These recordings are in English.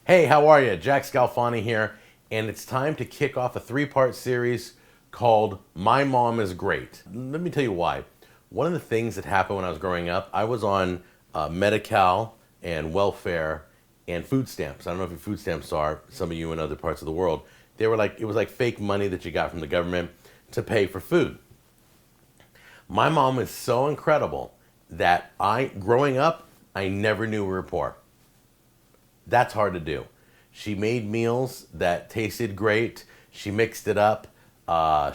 Hey, how are you? Jack Scalfani here, and it's time to kick off a three-part series called My Mom is Great. Let me tell you why. One of the things that happened when I was growing up, I was on Medi-Cal and welfare and food stamps. I don't know if your food stamps are, some of you in other parts of the world. They were like, it was like fake money that you got from the government to pay for food. My mom is so incredible that growing up, I never knew we were poor. That's hard to do. She made meals that tasted great. She mixed it up.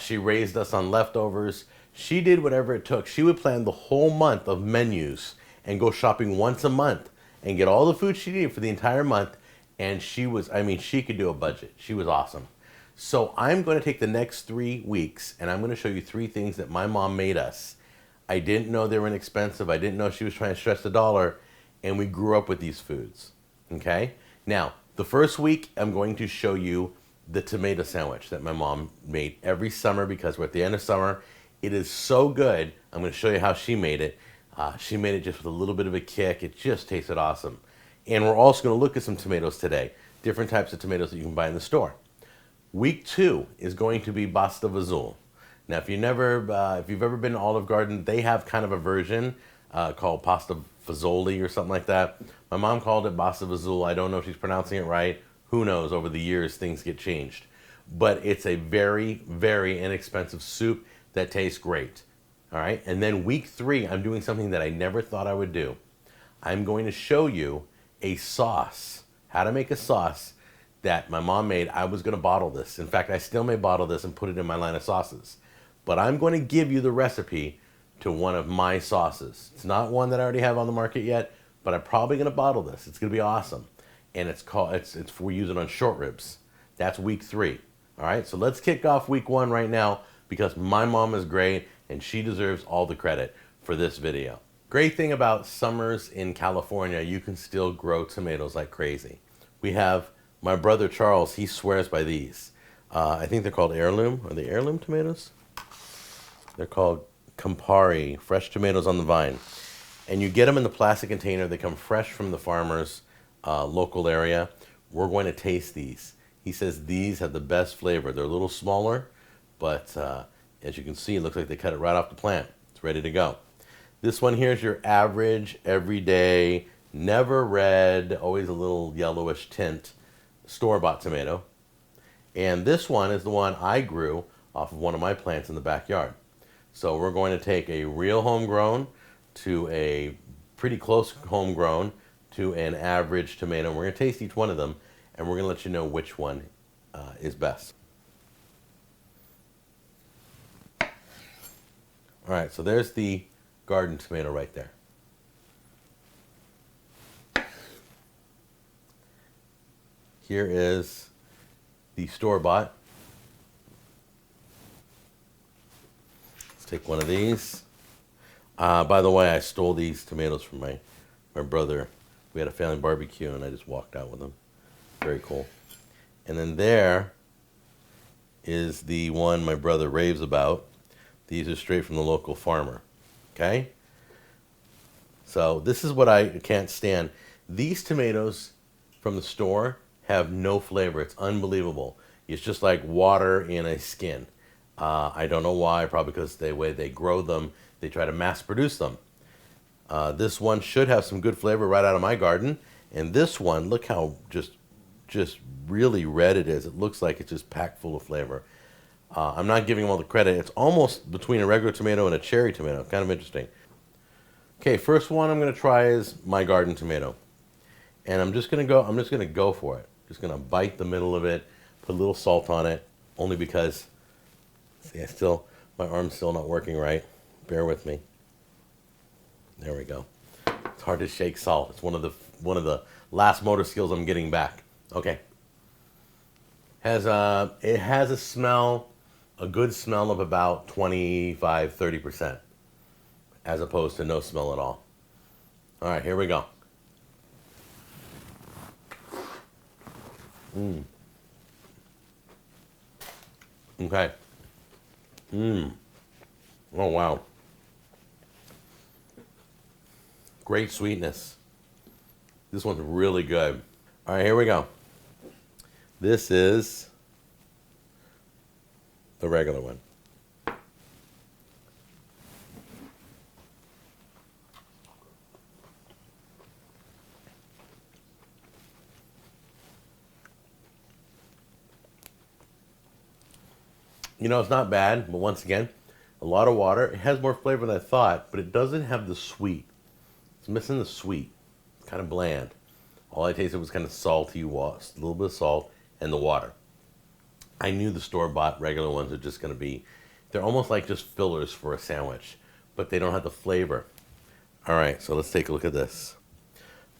She raised us on leftovers. She did whatever it took. She would plan the whole month of menus and go shopping once a month and get all the food she needed for the entire month. And she could do a budget. She was awesome. So I'm going to take the next 3 weeks and I'm going to show you 3 things that my mom made us. I didn't know they were inexpensive. I didn't know she was trying to stretch the dollar. And we grew up with these foods. Okay? Now, the first week, I'm going to show you the tomato sandwich that my mom made every summer because we're at the end of summer. It is so good. I'm going to show you how she made it. She made it just with a little bit of a kick. It just tasted awesome. And we're also going to look at some tomatoes today, different types of tomatoes that you can buy in the store. Week 2 is going to be Basta Fazool. Now, if you've ever been to Olive Garden, they have kind of a version called Pasta Fazooli or something like that. My mom called it Basta Fazool. I don't know if she's pronouncing it right. Who knows? Over the years, things get changed. But it's a very, very inexpensive soup that tastes great. All right? And then week 3, I'm doing something that I never thought I would do. I'm going to show you a sauce, how to make a sauce that my mom made. I was going to bottle this. In fact, I still may bottle this and put it in my line of sauces. But I'm going to give you the recipe to one of my sauces. It's not one that I already have on the market yet, but I'm probably going to bottle this. It's going to be awesome. And it's for using on short ribs. That's week 3. All right, so let's kick off week 1 right now because my mom is great and she deserves all the credit for this video. Great thing about summers in California, you can still grow tomatoes like crazy. We have my brother Charles, he swears by these. I think they're called heirloom. Are they heirloom tomatoes? They're called Campari, fresh tomatoes on the vine. And you get them in the plastic container. They come fresh from the farmer's local area. We're going to taste these. He says these have the best flavor. They're a little smaller, but as you can see, it looks like they cut it right off the plant. It's ready to go. This one here is your average, everyday, never red, always a little yellowish tint, store-bought tomato. And this one is the one I grew off of one of my plants in the backyard. So we're going to take a real homegrown to a pretty close homegrown to an average tomato. We're going to taste each one of them, and we're going to let you know which one is best. All right, so there's the garden tomato right there. Here is the store-bought. Take one of these. By the way, I stole these tomatoes from my brother. We had a family barbecue and I just walked out with them. Very cool. And then there is the one my brother raves about. These are straight from the local farmer. Okay? So this is what I can't stand. These tomatoes from the store have no flavor. It's unbelievable. It's just like water in a skin. I don't know why, probably because the way they grow them, they try to mass produce them. This one should have some good flavor right out of my garden. And this one, look how just really red it is. It looks like it's just packed full of flavor. I'm not giving them all the credit. It's almost between a regular tomato and a cherry tomato. Kind of interesting. Okay, first one I'm going to try is my garden tomato. And I'm just going to go for it. Just going to bite the middle of it, put a little salt on it, only because see, my arm's still not working right. Bear with me. There we go. It's hard to shake salt. It's one of the last motor skills I'm getting back. Okay. It has a smell, a good smell of about 25-30%, as opposed to no smell at all. All right, here we go. Okay. Oh, wow. Great sweetness. This one's really good. All right, here we go. This is the regular one. You know, it's not bad, but once again, a lot of water. It has more flavor than I thought, but it doesn't have the sweet. It's missing the sweet. It's kind of bland. All I tasted was kind of salty, a little bit of salt, and the water. I knew the store-bought regular ones are just going to be, they're almost like just fillers for a sandwich, but they don't have the flavor. All right, so let's take a look at this.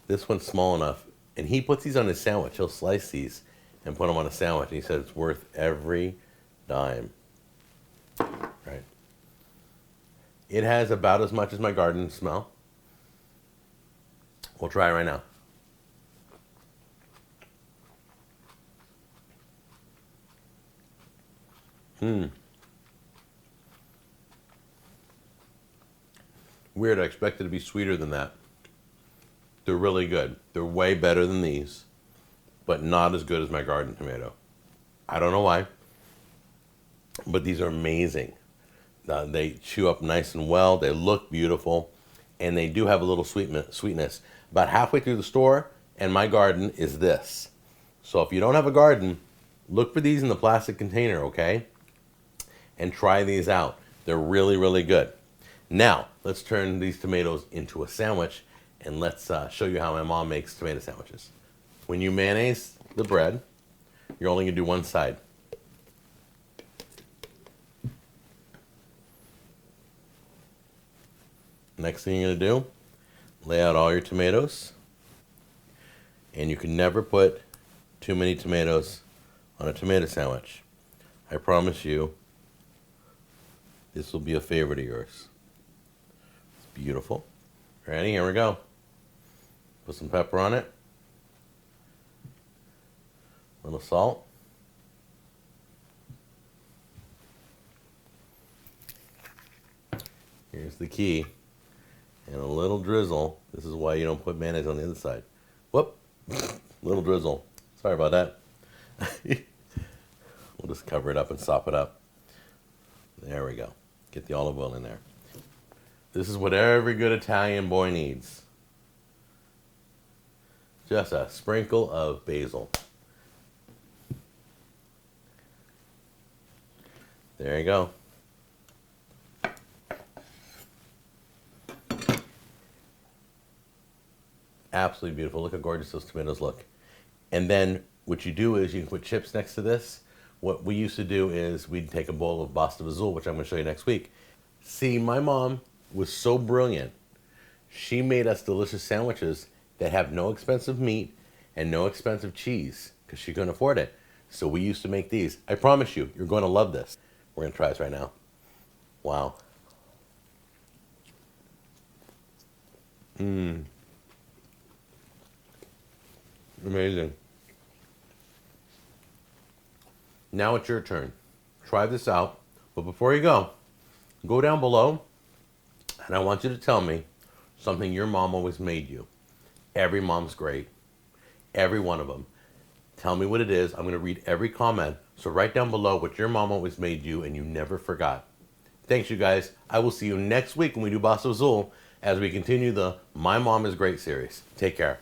This one's small enough, and he puts these on his sandwich. He'll slice these and put them on a sandwich, and he said it's worth every dime. Right. It has about as much as my garden smell. We'll try it right now. Weird, I expected to be sweeter than that. They're really good. They're way better than these, but not as good as my garden tomato. I don't know why, but these are amazing. They chew up nice and well. They look beautiful, and they do have a little sweetness. About halfway through the store, and my garden is this. So if you don't have a garden, look for these in the plastic container, okay? And try these out. They're really, really good. Now, let's turn these tomatoes into a sandwich, and let's show you how my mom makes tomato sandwiches. When you mayonnaise the bread, you're only going to do one side. Next thing you're going to do, lay out all your tomatoes. And you can never put too many tomatoes on a tomato sandwich. I promise you, this will be a favorite of yours. It's beautiful. Ready? Here we go. Put some pepper on it. A little salt. Here's the key. And a little drizzle. This is why you don't put mayonnaise on the other side. Whoop. Little drizzle. Sorry about that. We'll just cover it up and sop it up. There we go. Get the olive oil in there. This is what every good Italian boy needs. Just a sprinkle of basil. There you go. Absolutely beautiful. Look how gorgeous those tomatoes look. And then what you do is you can put chips next to this. What we used to do is we'd take a bowl of Basta Fazool, which I'm going to show you next week. See, my mom was so brilliant. She made us delicious sandwiches that have no expensive meat and no expensive cheese because she couldn't afford it. So we used to make these. I promise you, you're going to love this. We're going to try this right now. Wow. Amazing. Now it's your turn. Try this out. But before you go down below, and I want you to tell me something your mom always made you. Every mom's great. Every one of them. Tell me what it is. I'm going to read every comment. So write down below what your mom always made you and you never forgot. Thanks, you guys. I will see you next week when we do Basta Fazool as we continue the My Mom is Great series. Take care.